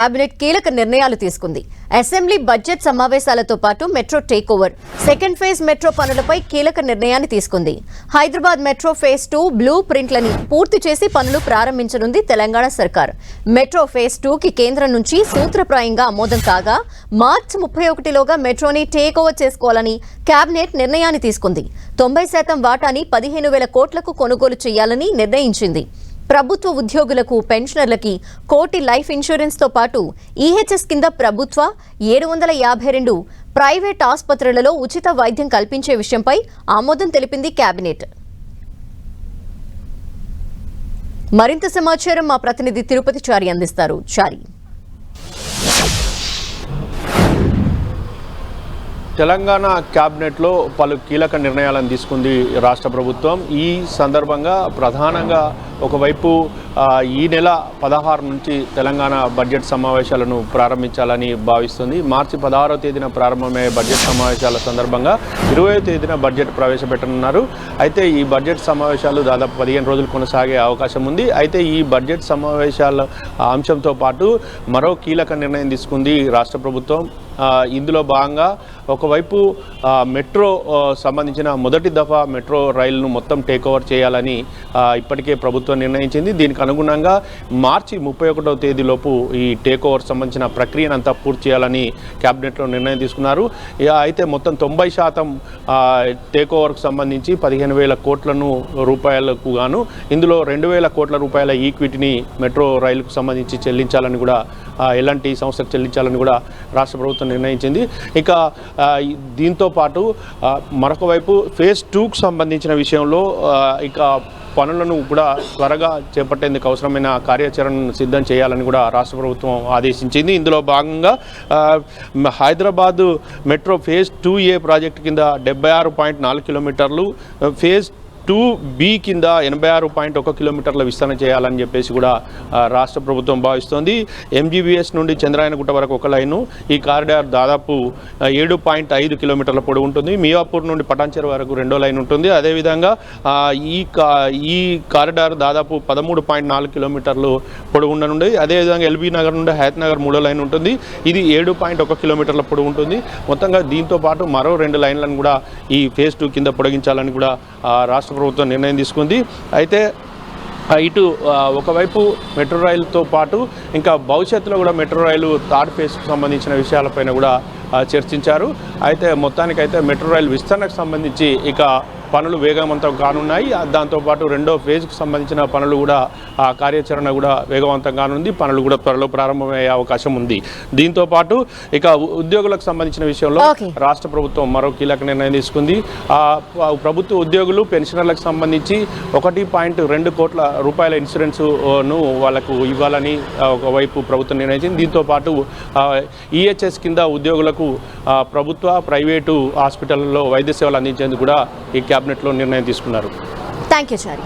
Cabinet కీలక నిర్ణయాలు తీసుకుంది. అసెంబ్లీ బడ్జెట్ సమావేశాలతో పాటు metro take over, second phase metro పనులపై కీలక నిర్ణయాన్ని తీసుకుంది. హైదరాబాద్ మెట్రో ఫేజ్ 2 బ్లూ ప్రింట్లని పూర్తి చేసి పనులు ప్రారంభించనుంది తెలంగాణ సర్కార్. మెట్రో ఫేజ్ 2కి కేంద్రం నుంచి సూత్రప్రాయంగా ఆమోదం కాగా మార్చి 31లోగా మెట్రోని టేక్ ఓవర్ చేసుకోవాలని కేబినెట్ నిర్ణయాన్ని తీసుకుంది. 90% వాటాని 15,000 కోట్లకు కొనుగోలు చేయాలని నిర్ణయించింది. ప్రభుత్వ ఉద్యోగులకు, పెన్షనర్లకి కోటి లైఫ్ ఇన్సూరెన్స్తో పాటు ఈహెచ్ఎస్ కింద ప్రభుత్వ 752 ప్రైవేట్ ఆసుపత్రులలో ఉచిత వైద్యం కల్పించే విషయంపై ఆమోదం తెలిపింది కేబినెట్. మరింత సమాచారం మా ప్రతినిధి తిరుపతి చారి అందిస్తారు. చారి, తెలంగాణ క్యాబినెట్లో పలు కీలక నిర్ణయాలను తీసుకుంది రాష్ట్ర ప్రభుత్వం. ఈ సందర్భంగా ప్రధానంగా ఒకవైపు ఈ నెల 16 నుంచి తెలంగాణ బడ్జెట్ సమావేశాలను ప్రారంభించాలని భావిస్తుంది. మార్చి 16వ తేదీన ప్రారంభమయ్యే బడ్జెట్ సమావేశాల సందర్భంగా 20వ తేదీన బడ్జెట్ ప్రవేశపెట్టనున్నారు. అయితే ఈ బడ్జెట్ సమావేశాలు దాదాపు 15 రోజులు కొనసాగే అవకాశం ఉంది. అయితే ఈ బడ్జెట్ సమావేశాల అంశంతో పాటు మరో కీలక నిర్ణయం తీసుకుంది రాష్ట్ర ప్రభుత్వం. ఇందులో భాగంగా ఒకవైపు మెట్రో సంబంధించిన మొదటి దఫా మెట్రో రైలును మొత్తం టేక్ ఓవర్ చేయాలని ఇప్పటికే ప్రభుత్వం నిర్ణయించింది. దీనికి అనుగుణంగా మార్చి 31వ తేదీలోపు ఈ టేక్ ఓవర్ సంబంధించిన ప్రక్రియనంతా పూర్తి చేయాలని క్యాబినెట్లో నిర్ణయం తీసుకున్నారు. అయితే మొత్తం 90% టేక్ ఓవర్కు సంబంధించి 15,000 కోట్ల రూపాయలకు గాను ఇందులో 2,000 కోట్ల రూపాయల ఈక్విటీని మెట్రో రైలుకు సంబంధించి చెల్లించాలని కూడా, ఎలాంటి సంస్థకు చెల్లించాలని కూడా రాష్ట్ర ప్రభుత్వం నిర్ణయించింది. ఇక దీంతో పాటు మరొక వైపు ఫేజ్ 2కు సంబంధించిన విషయంలో ఇక పనులను కూడా త్వరగా చేపట్టేందుకు అవసరమైన కార్యాచరణను సిద్ధం చేయాలని కూడా రాష్ట్ర ప్రభుత్వం ఆదేశించింది. ఇందులో భాగంగా Hyderabad metro phase 2A project కింద 76.4 కిలోమీటర్లు, ఫేజ్ 2B కింద 86.1 కిలోమీటర్ల విస్తరణ చేయాలని చెప్పేసి కూడా రాష్ట్ర ప్రభుత్వం భావిస్తోంది. MGBS నుండి చంద్రాయనగుట్ట వరకు ఒక లైను, ఈ కారిడార్ దాదాపు 7.5 కిలోమీటర్ల పొడవు ఉంటుంది. మియాపూర్ నుండి పటాన్చెరు వరకు రెండో లైన్ ఉంటుంది. అదేవిధంగా ఈ కారిడార్ దాదాపు 13.4 కిలోమీటర్లు పొడవు ఉండనుంది. అదేవిధంగా ఎల్బీ నగర్ నుండి హయత్ నగర్ మూడో లైన్ ఉంటుంది. ఇది 7.1 కిలోమీటర్ల పొడవు ఉంటుంది. మొత్తంగా దీంతో పాటు మరో 2 లైన్లను కూడా ఈ ఫేజ్ 2 కింద పొడిగించాలని కూడా రాష్ట్ర ప్రభుత్వం నిర్ణయం తీసుకుంది. అయితే ఇటు ఒకవైపు మెట్రో రైలుతో పాటు ఇంకా భవిష్యత్తులో కూడా మెట్రో రైలు థర్డ్ ఫేజ్కు సంబంధించిన విషయాలపైన కూడా చర్చించారు. అయితే మొత్తానికైతే మెట్రో రైలు విస్తరణకు సంబంధించి ఇక పనులు వేగవంతం కానున్నాయి. దాంతోపాటు రెండో ఫేజ్కు సంబంధించిన పనులు కూడా కార్యాచరణ కూడా వేగవంతం కానుంది. పనులు కూడా త్వరలో ప్రారంభమయ్యే అవకాశం ఉంది. దీంతో పాటు ఇక ఉద్యోగులకు సంబంధించిన విషయంలో రాష్ట్ర ప్రభుత్వం మరో కీలక నిర్ణయం తీసుకుంది. ప్రభుత్వ ఉద్యోగులు, పెన్షనర్లకు సంబంధించి 1.2 కోట్ల రూపాయల ఇన్సూరెన్స్ను వాళ్ళకు ఇవ్వాలని ఒకవైపు ప్రభుత్వం నిర్ణయించింది. దీంతో పాటు ఈహెచ్ఎస్ కింద ఉద్యోగులకు ప్రభుత్వ, ప్రైవేటు హాస్పిటల్లో వైద్య సేవలు అందించేందుకు కూడా ఈ క్యాబినెట్లో నిర్ణయం తీసుకున్నారు. Thank you Chari.